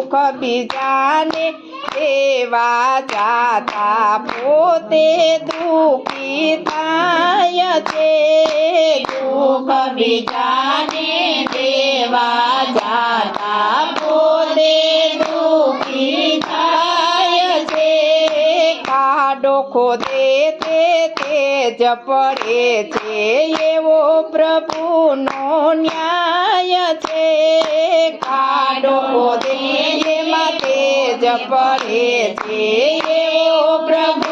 दुख बीजाने देवा जाता पोते दुखी थाय छे। दुख बीजाने देवा जाता पोते दुखी थाय छे। खाडो खोदे ते तेज पड़े छे एवो प्रभुनो न्याय छे। खाडो खोदे तेज पड़े छे एवो प्रभु